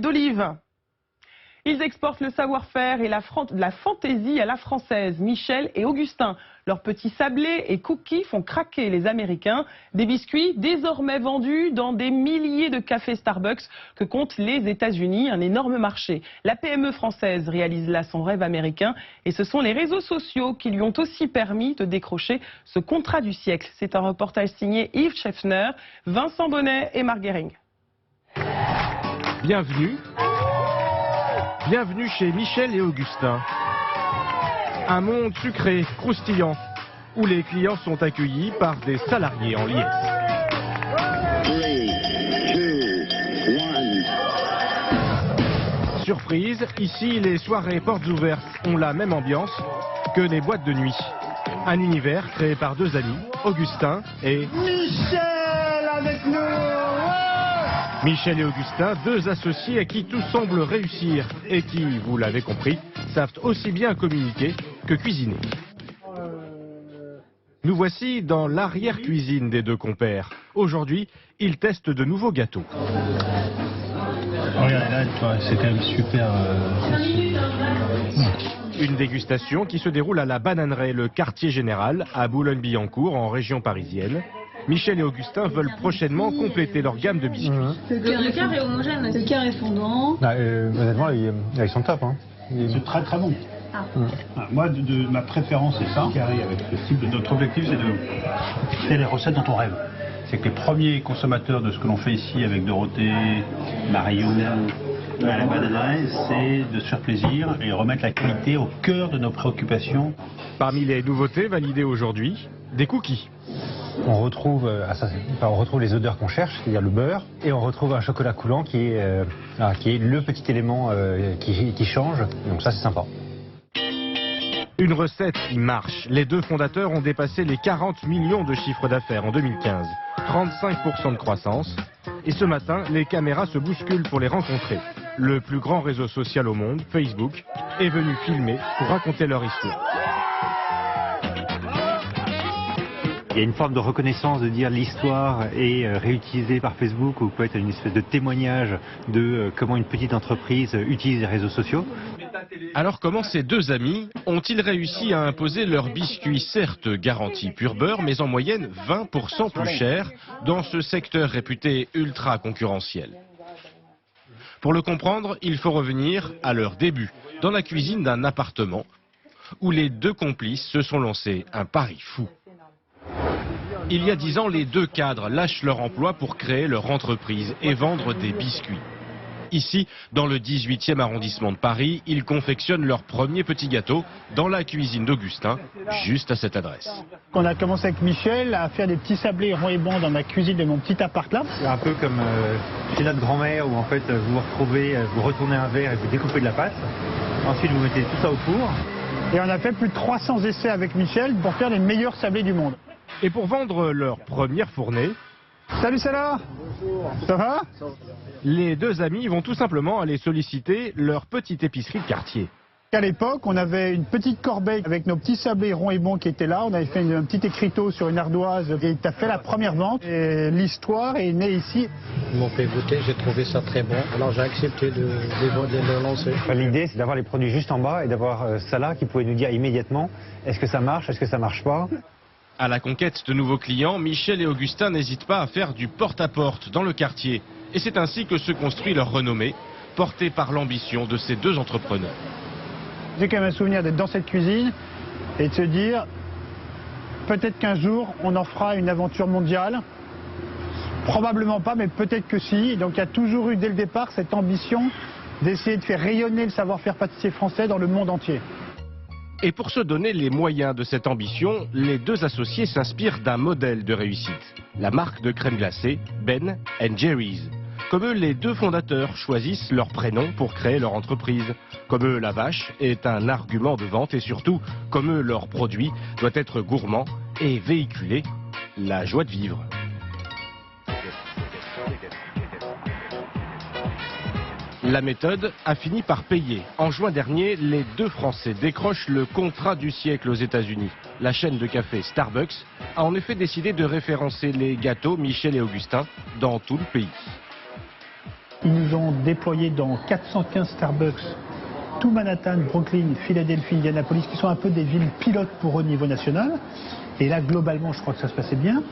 d'olive. Ils exportent le savoir-faire et la fantaisie à la française. Michel et Augustin, leurs petits sablés et cookies font craquer les Américains. Des biscuits désormais vendus dans des milliers de cafés Starbucks que comptent les États-Unis, un énorme marché. La PME française réalise là son rêve américain et ce sont les réseaux sociaux qui lui ont aussi permis de décrocher ce contrat du siècle. C'est un reportage signé Yves Scheffner, Vincent Bonnet et Marc Guéring. Bienvenue chez Michel et Augustin. Un monde sucré, croustillant, où les clients sont accueillis par des salariés en liesse. 3, 2, 1. Surprise, ici les soirées portes ouvertes ont la même ambiance que les boîtes de nuit. Un univers créé par deux amis, Augustin et Michel avec nous. Michel et Augustin, deux associés à qui tout semble réussir et qui, vous l'avez compris, savent aussi bien communiquer que cuisiner. Nous voici dans l'arrière-cuisine des deux compères. Aujourd'hui, ils testent de nouveaux gâteaux. Regarde là, c'est quand même super. Une dégustation qui se déroule à la Bananeraie, le quartier général, à Boulogne-Billancourt, en région parisienne. Michel et Augustin veulent prochainement compléter leur gamme de biscuits. Le quart est homogène. Le quart est fondant. Honnêtement, ils sont top. Hein. C'est très très bon. Moi, ma préférence, c'est ça. Carré avec ce type de... Notre objectif, c'est les recettes dont on rêve. C'est que les premiers consommateurs de ce que l'on fait ici avec Dorothée, Marion, à la Bananeraie, c'est de se faire plaisir et remettre la qualité au cœur de nos préoccupations. Parmi les nouveautés validées aujourd'hui, des cookies. On retrouve les odeurs qu'on cherche, c'est-à-dire le beurre, et on retrouve un chocolat coulant qui est le petit élément qui change, donc ça c'est sympa. Une recette qui marche. Les deux fondateurs ont dépassé les 40 millions de chiffres d'affaires en 2015, 35% de croissance. Et ce matin, les caméras se bousculent pour les rencontrer. Le plus grand réseau social au monde, Facebook, est venu filmer pour raconter leur histoire. Il y a une forme de reconnaissance de dire l'histoire est réutilisée par Facebook ou peut être une espèce de témoignage de comment une petite entreprise utilise les réseaux sociaux. Alors comment ces deux amis ont-ils réussi à imposer leurs biscuits, certes garantis pur beurre, mais en moyenne 20% plus cher dans ce secteur réputé ultra concurrentiel? Pour le comprendre, il faut revenir à leur début, dans la cuisine d'un appartement, où les deux complices se sont lancés un pari fou. Il y a 10 ans, les deux cadres lâchent leur emploi pour créer leur entreprise et vendre des biscuits. Ici, dans le 18e arrondissement de Paris, ils confectionnent leur premier petit gâteau dans la cuisine d'Augustin, juste à cette adresse. On a commencé avec Michel à faire des petits sablés ronds et bons dans ma cuisine de mon petit appart là. C'est un peu comme chez notre grand-mère où en fait vous retournez un verre et vous découpez de la pâte. Ensuite vous mettez tout ça au four. Et on a fait plus de 300 essais avec Michel pour faire les meilleurs sablés du monde. Et pour vendre leur première fournée... Salut Salah. Bonjour. Ça va? Les deux amis vont tout simplement aller solliciter leur petite épicerie de quartier. À l'époque, on avait une petite corbeille avec nos petits sablés ronds et bons qui étaient là. On avait fait un petit écriteau sur une ardoise et tu as fait la première vente. Et l'histoire est née ici. Ils m'ont fait goûter, j'ai trouvé ça très bon. Alors j'ai accepté de le lancer. L'idée, c'est d'avoir les produits juste en bas et d'avoir Salah qui pouvait nous dire immédiatement est-ce que ça marche, est-ce que ça marche pas. À la conquête de nouveaux clients, Michel et Augustin n'hésitent pas à faire du porte-à-porte dans le quartier. Et c'est ainsi que se construit leur renommée, portée par l'ambition de ces deux entrepreneurs. J'ai quand même un souvenir d'être dans cette cuisine et de se dire peut-être qu'un jour on en fera une aventure mondiale. Probablement pas, mais peut-être que si. Donc il y a toujours eu dès le départ cette ambition d'essayer de faire rayonner le savoir-faire pâtissier français dans le monde entier. Et pour se donner les moyens de cette ambition, les deux associés s'inspirent d'un modèle de réussite. La marque de crème glacée, Ben & Jerry's. Comme eux, les deux fondateurs choisissent leur prénom pour créer leur entreprise. Comme eux, la vache est un argument de vente et surtout, comme eux, leur produit doit être gourmand et véhiculer la joie de vivre. La méthode a fini par payer. En juin dernier, les deux Français décrochent le contrat du siècle aux États-Unis. La chaîne de café Starbucks a en effet décidé de référencer les gâteaux Michel et Augustin dans tout le pays. Ils nous ont déployés dans 415 Starbucks, tout Manhattan, Brooklyn, Philadelphie, Indianapolis, qui sont un peu des villes pilotes pour eux au niveau national. Et là, globalement, je crois que ça se passait bien.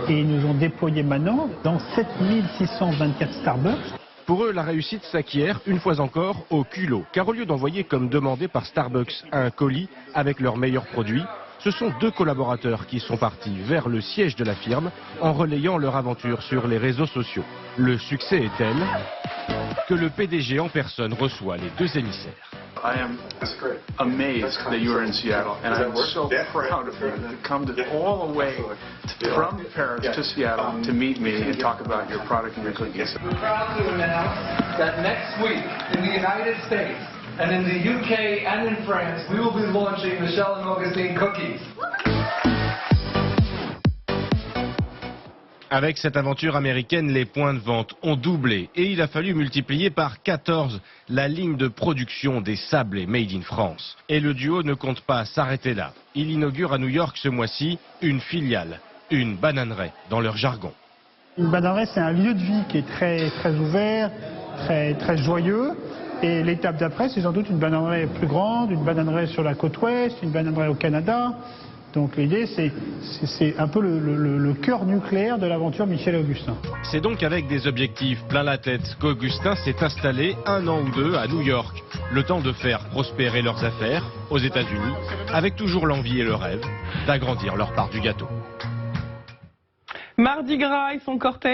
Et ils nous ont déployés maintenant dans 7624 Starbucks. Pour eux, la réussite s'acquiert une fois encore au culot. Car au lieu d'envoyer comme demandé par Starbucks un colis avec leurs meilleurs produits, ce sont 2 collaborateurs qui sont partis vers le siège de la firme en relayant leur aventure sur les réseaux sociaux. Le succès est tel que le PDG en personne reçoit les 2 émissaires. I am amazed that you are in Seattle, and I'm so proud of you to come all the way from Paris to Seattle to meet me and talk about your product and your cookies. We're proud to announce that next week in the United States and in the UK and in France, we will be launching Michel and Augustine cookies. Avec cette aventure américaine, les points de vente ont doublé et il a fallu multiplier par 14 la ligne de production des sablés Made in France. Et le duo ne compte pas s'arrêter là. Il inaugure à New York ce mois-ci une filiale, une bananeraie dans leur jargon. Une bananeraie, c'est un lieu de vie qui est très, très ouvert, très joyeux. Et l'étape d'après, c'est sans doute une bananeraie plus grande, une bananeraie sur la côte ouest, une bananeraie au Canada. Donc l'idée, c'est un peu le cœur nucléaire de l'aventure Michel et Augustin. C'est donc avec des objectifs plein la tête qu'Augustin s'est installé 1 an ou 2 à New York. Le temps de faire prospérer leurs affaires aux États-Unis, avec toujours l'envie et le rêve d'agrandir leur part du gâteau. Mardi Gras et son cortège.